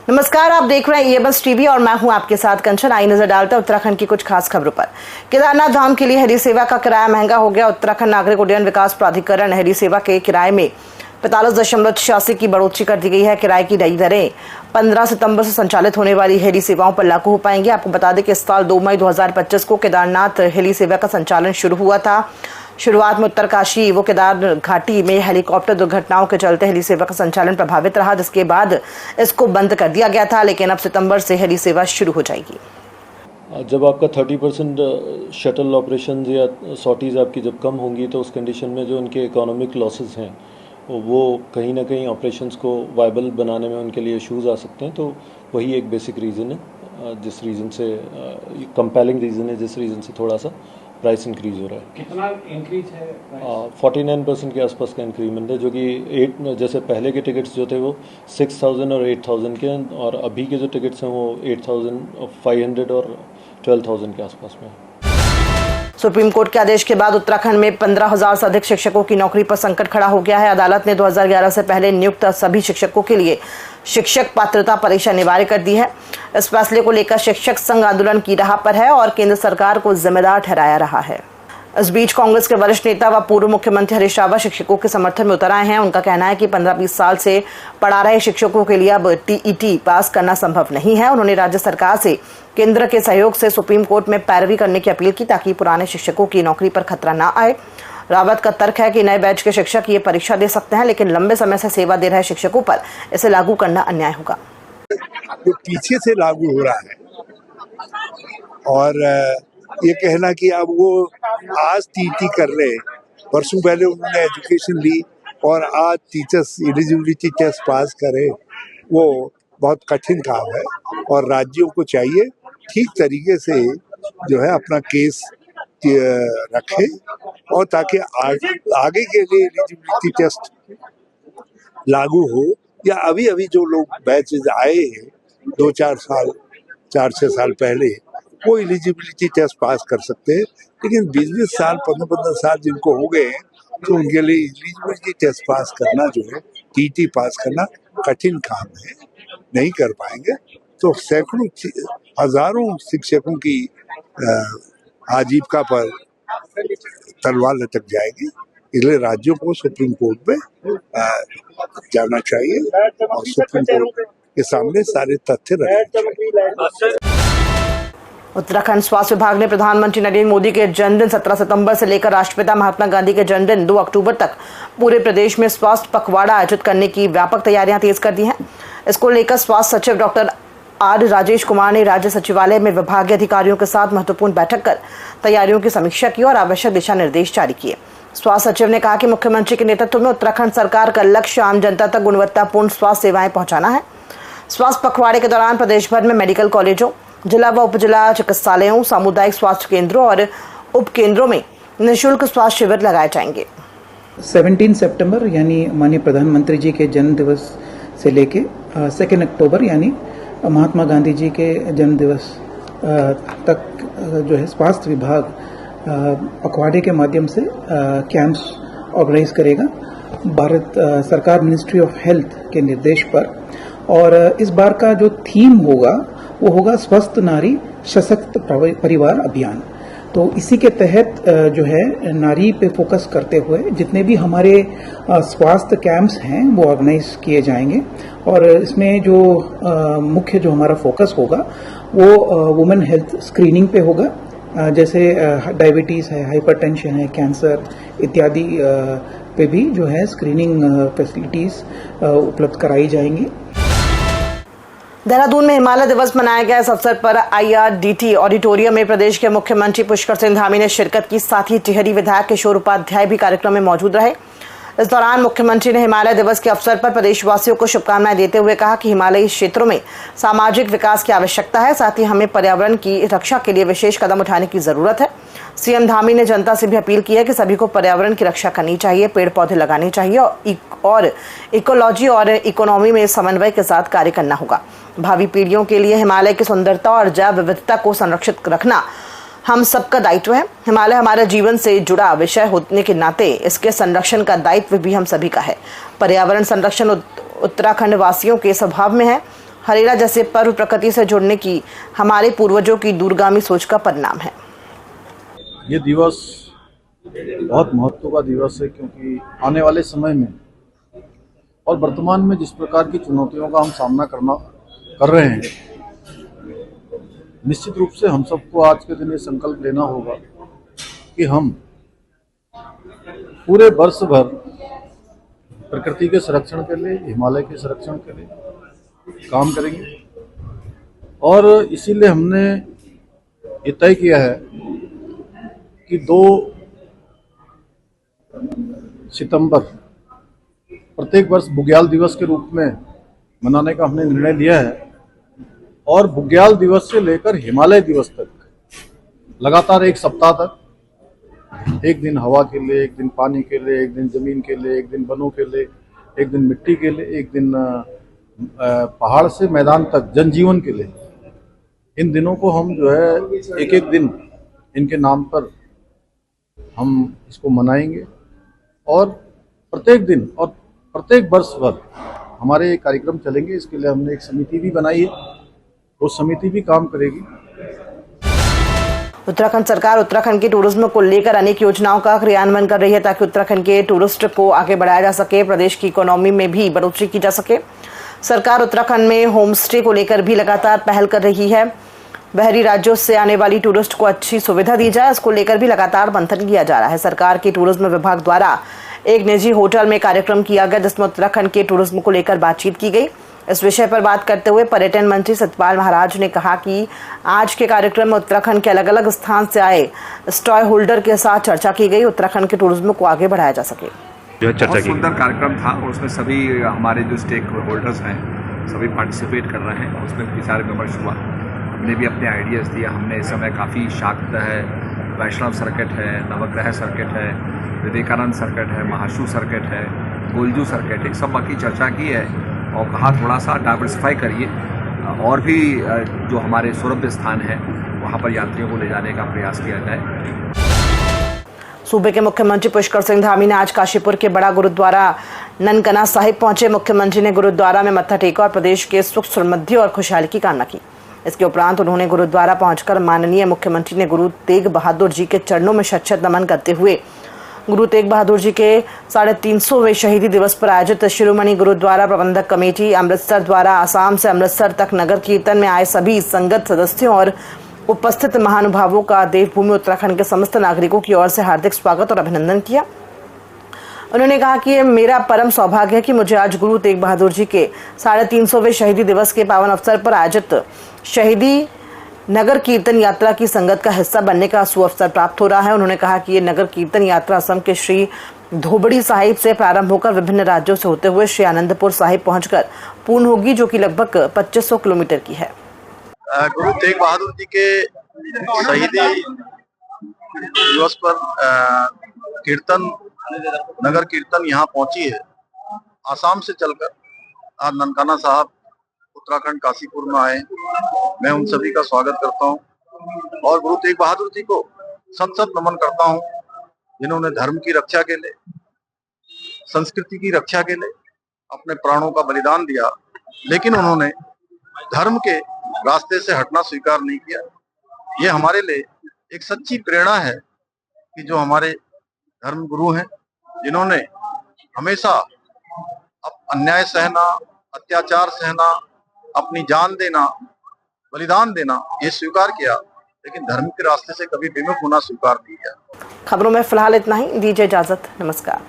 नमस्कार, आप देख रहे हैं ये बस टीवी और मैं हूं आपके साथ कंचन। आई नजर डालते हैं उत्तराखंड की कुछ खास खबरों पर। केदारनाथ धाम के लिए हेली सेवा का किराया महंगा हो गया। उत्तराखंड नागरिक उड्डयन विकास प्राधिकरण हेली सेवा के किराए में 45.86 की बढ़ोतरी कर दी गई है। किराए की नई दरें 15 सितंबर से संचालित होने वाली हेली सेवाओं पर लागू हो पाएंगे। आपको बता दें कि इस साल 2 मई 2025 को केदारनाथ हेली सेवा का संचालन शुरू हुआ था। शुरुआत में उत्तरकाशी व केदार घाटी में हेलीकॉप्टर दुर्घटनाओं के चलते हेली सेवा का संचालन प्रभावित रहा, जिसके बाद इसको बंद कर दिया गया था। लेकिन अब सितंबर से हेली सेवा शुरू हो जाएगी। जब आपका 30% शटल ऑपरेशन या सॉर्टीज़ आपकी जब कम होंगी तो उस कंडीशन में जो उनके इकोनॉमिक लॉसेस हैं वो कहीं ना कहीं ऑपरेशंस को वायबल बनाने में उनके लिए इश्यूज़ आ सकते हैं। तो वही एक बेसिक रीज़न है, जिस रीज़न से कंपेलिंग रीज़न है, जिस रीज़न से थोड़ा सा प्राइस इंक्रीज हो रहा है। कितना इंक्रीज है? 49% के आसपास का इंक्रीमेंट है, जो कि 8 जैसे पहले के टिकट्स जो थे वो 6,000 और 8,000 के, और अभी के जो टिकट्स हैं वो 8,500 और 12,000 के आसपास में। सुप्रीम कोर्ट के आदेश के बाद उत्तराखंड में 15,000 से अधिक शिक्षकों की नौकरी पर संकट खड़ा हो गया है। अदालत ने 2011 से पहले नियुक्त सभी शिक्षकों के लिए शिक्षक पात्रता परीक्षा अनिवार्य कर दी है। इस फैसले को लेकर शिक्षक संघ आंदोलन की राह पर है और केंद्र सरकार को जिम्मेदार ठहराया रहा है। इस बीच कांग्रेस के वरिष्ठ नेता व पूर्व मुख्यमंत्री हरीश रावत शिक्षकों के समर्थन में उतर आए हैं। उनका कहना है कि 15-20 साल से पढ़ा रहे शिक्षकों के लिए अब टीईटी पास करना संभव नहीं है। उन्होंने राज्य सरकार से केंद्र के सहयोग से सुप्रीम कोर्ट में पैरवी करने की अपील की, ताकि पुराने शिक्षकों की नौकरी पर खतरा न आए। रावत का तर्क है कि नए बैच के शिक्षक ये परीक्षा दे सकते हैं, लेकिन लंबे समय से सेवा दे रहे शिक्षकों पर इसे लागू करना अन्याय होगा। जो पीछे से लागू हो रहा है और ये कहना कि अब वो आज टीटी कर रहे, परसों पहले उन्होंने एजुकेशन ली और आज टीचर्स एलिजिबिलिटी टेस्ट पास करे, वो बहुत कठिन काम है। और राज्यों को चाहिए ठीक तरीके से जो है अपना केस रखे, और ताकि आगे के लिए एलिजिबिलिटी टेस्ट लागू हो। या अभी अभी जो लोग बैचेज आए हैं 2-4 साल 4-6 साल पहले, वो एलिजिबिलिटी टेस्ट पास कर सकते हैं। लेकिन 20-20 साल 15-15 साल जिनको हो गए हैं, तो उनके लिए एलिजिबिलिटी टेस्ट पास करना जो है, टीटी पास करना कठिन काम है, नहीं कर पाएंगे। तो सैकड़ों हजारों शिक्षकों की आजीविका पर तलवार लटक जाएगी। इसलिए राज्यों को सुप्रीम कोर्ट में जाना चाहिए और सुप्रीम कोर्ट के सामने सारे तथ्य रखने। उत्तराखंड स्वास्थ्य विभाग ने प्रधानमंत्री नरेंद्र मोदी के जन्मदिन 17 सितंबर से लेकर राष्ट्रपिता महात्मा गांधी के जन्मदिन 2 अक्टूबर तक पूरे प्रदेश में स्वास्थ्य पखवाड़ा आयोजित करने की व्यापक तैयारियां तेज कर दी हैं। इसको लेकर स्वास्थ्य सचिव डॉक्टर आर राजेश कुमार ने राज्य सचिवालय में विभागीय अधिकारियों के साथ महत्वपूर्ण बैठक कर तैयारियों की समीक्षा की और आवश्यक दिशा निर्देश जारी किए। स्वास्थ्य सचिव ने कहा कि मुख्यमंत्री के नेतृत्व में उत्तराखंड सरकार का लक्ष्य आम जनता तक गुणवत्तापूर्ण स्वास्थ्य सेवाएं पहुंचाना है। स्वास्थ्य पखवाड़े के दौरान प्रदेश भर में मेडिकल कॉलेजों, जिला व उपजिला चिकित्सालयों, सामुदायिक स्वास्थ्य केंद्रों और उप केंद्रों में निःशुल्क स्वास्थ्य शिविर लगाए जाएंगे। 17 सितंबर यानी माननीय प्रधानमंत्री जी के जन्म दिवस से लेके 2 अक्टूबर यानी महात्मा गांधी जी के जन्म दिवस तक जो है स्वास्थ्य विभाग पखवाड़े के माध्यम से कैंप्स ऑर्गेनाइज करेगा भारत सरकार मिनिस्ट्री ऑफ हेल्थ के निर्देश पर। और इस बार का जो थीम होगा वो होगा स्वस्थ नारी सशक्त परिवार अभियान। तो इसी के तहत जो है नारी पे फोकस करते हुए जितने भी हमारे स्वास्थ्य कैंप्स हैं वो ऑर्गेनाइज किए जाएंगे। और इसमें जो मुख्य जो हमारा फोकस होगा वो वुमेन हेल्थ स्क्रीनिंग पे होगा, जैसे डायबिटीज है, हाइपरटेंशन है, कैंसर इत्यादि पे भी जो है स्क्रीनिंग फैसिलिटीज उपलब्ध कराई जाएंगी। देहरादून में हिमालय दिवस मनाया गया। इस अवसर पर IRDT ऑडिटोरियम में प्रदेश के मुख्यमंत्री पुष्कर सिंह धामी ने शिरकत की, साथ ही टिहरी विधायक किशोर उपाध्याय भी कार्यक्रम में मौजूद रहे। इस दौरान मुख्यमंत्री ने हिमालय दिवस के अवसर पर प्रदेशवासियों को शुभकामनाएं देते हुए कहा कि हिमालयी क्षेत्रों में सामाजिक विकास की आवश्यकता है, साथ ही हमें पर्यावरण की रक्षा के लिए विशेष कदम उठाने की जरूरत है। सीएम धामी ने जनता से भी अपील की है कि सभी को पर्यावरण की रक्षा करनी चाहिए, पेड़ पौधे लगाने चाहिए और इकोलॉजी और इकोनॉमी में समन्वय के साथ कार्य करना होगा। भावी पीढ़ियों के लिए हिमालय की सुंदरता और जैव विविधता को संरक्षित रखना हम सबका दायित्व है। हिमालय हमारे जीवन से जुड़ा विषय होने के नाते इसके संरक्षण का दायित्व भी हम सभी का है। पर्यावरण संरक्षण उत्तराखंड वासियों के स्वभाव में है। हरेला जैसे पर्व प्रकृति से जुड़ने की हमारे पूर्वजों की दूरगामी सोच का परिणाम है। ये दिवस बहुत महत्व का दिवस है, क्योंकि आने वाले समय में और वर्तमान में जिस प्रकार की चुनौतियों का हम सामना कर रहे हैं, निश्चित रूप से हम सबको आज के दिन ये संकल्प लेना होगा कि हम पूरे वर्ष भर प्रकृति के संरक्षण के लिए, हिमालय के संरक्षण के लिए काम करेंगे। और इसीलिए हमने ये तय किया है कि 2 सितंबर प्रत्येक वर्ष बुग्याल दिवस के रूप में मनाने का हमने निर्णय लिया है। और बुग्याल दिवस से लेकर हिमालय दिवस तक लगातार 1 सप्ताह तक, एक दिन हवा के लिए, एक दिन पानी के लिए, एक दिन जमीन के लिए, एक दिन वनों के लिए, एक दिन मिट्टी के लिए, एक दिन पहाड़ से मैदान तक जनजीवन के लिए, इन दिनों को हम जो है एक दिन इनके नाम पर हम इसको मनाएंगे। और प्रत्येक दिन और प्रत्येक वर्ष भर हमारे ये कार्यक्रम चलेंगे। इसके लिए हमने एक समिति भी बनाई है, वो समिति भी काम करेगी। उत्तराखंड सरकार उत्तराखंड के टूरिज्म को लेकर अनेक योजनाओं का क्रियान्वयन कर रही है ताकि उत्तराखंड के टूरिस्ट को आगे बढ़ाया जा सके, प्रदेश की इकोनॉमी में भी बढ़ोतरी की जा सके। सरकार उत्तराखंड में होम स्टे को लेकर भी लगातार पहल कर रही है। बाहरी राज्यों से आने वाली टूरिस्ट को अच्छी सुविधा दी जाए, इसको लेकर भी लगातार मंथन किया जा रहा है। सरकार के टूरिज्म विभाग द्वारा एक निजी होटल में कार्यक्रम किया गया जिसमें उत्तराखंड के टूरिज्म को लेकर बातचीत की गई। इस विषय पर बात करते हुए पर्यटन मंत्री सतपाल महाराज ने कहा कि आज के कार्यक्रम में उत्तराखंड के अलग अलग स्थान से आए स्टॉल होल्डर के साथ चर्चा की गई, उत्तराखंड के टूरिज्म को आगे बढ़ाया जा सके। बहुत सुंदर कार्यक्रम था, उसमें सभी हमारे जो स्टेक होल्डर्स हैं सभी पार्टिसिपेट कर रहे हैं। उसमें विचार विमर्श हुआ, हमने भी अपने आइडियाज़ दिया। हमने इस समय काफ़ी शाक्त है, वैष्णव सर्किट है, नवग्रह सर्किट है, विवेकानंद सर्किट है, महाशु सर्किट है, गोलजू सर्किट है, सब बाकी चर्चा की है और कहा थोड़ा सा डाइवर्सिफाई करिए और भी जो हमारे सुरभ्य स्थान है वहाँ पर यात्रियों को ले जाने का प्रयास किया जाए। सूबे के मुख्यमंत्री पुष्कर सिंह धामी ने आज काशीपुर के बड़ा गुरुद्वारा ननकाना साहिब पहुंचे। मुख्यमंत्री ने गुरुद्वारा में मत्था टेका और प्रदेश के सुख समृद्धि और खुशहाली की कामना की। इसके उपरांत उन्होंने गुरुद्वारा पहुंचकर माननीय मुख्यमंत्री ने गुरु तेग बहादुर जी के चरणों में शत नमन करते हुए गुरु तेग बहादुर जी के 350वें शहीदी दिवस पर आयोजित शिरोमणि गुरुद्वारा प्रबंधक कमेटी अमृतसर द्वारा आसाम से अमृतसर तक नगर कीर्तन में आए सभी संगत सदस्यों और उपस्थित महानुभावों का देवभूमि उत्तराखंड के समस्त नागरिकों की ओर से हार्दिक स्वागत और अभिनंदन किया। उन्होंने कहा कि ये मेरा परम सौभाग्य है कि मुझे आज गुरु तेग बहादुर जी के 350वें शहीदी दिवस के पावन अवसर पर आयोजित शहीदी नगर कीर्तन यात्रा की संगत का हिस्सा बनने का सुअवसर प्राप्त हो रहा है। उन्होंने कहा कि ये नगर कीर्तन यात्रा असम के श्री धोबड़ी साहिब से प्रारंभ होकर विभिन्न राज्यों से होते हुए श्री आनंदपुर साहिब पहुंचकर पूर्ण होगी, जो कि लगभग 2500 किलोमीटर की है। गुरु तेग बहादुर जी के शहीदी दिवस पर कीर्तन नगर कीर्तन यहाँ पहुंची है। आसाम से चलकर आज ननकाना साहब उत्तराखंड काशीपुर में आए। मैं उन सभी का स्वागत करता हूं और गुरु तेग बहादुर जी को सत नमन करता हूं, जिन्होंने धर्म की रक्षा के लिए, संस्कृति की रक्षा के लिए अपने प्राणों का बलिदान दिया, लेकिन उन्होंने धर्म के रास्ते से हटना स्वीकार नहीं किया। ये हमारे लिए एक सच्ची प्रेरणा है कि जो हमारे धर्म गुरु हैं, जिन्होंने हमेशा अन्याय सहना, अत्याचार सहना, अपनी जान देना, बलिदान देना ये स्वीकार किया, लेकिन धर्म के रास्ते से कभी विमुख होना स्वीकार नहीं किया। खबरों में फिलहाल इतना ही, दीजिए इजाजत, नमस्कार।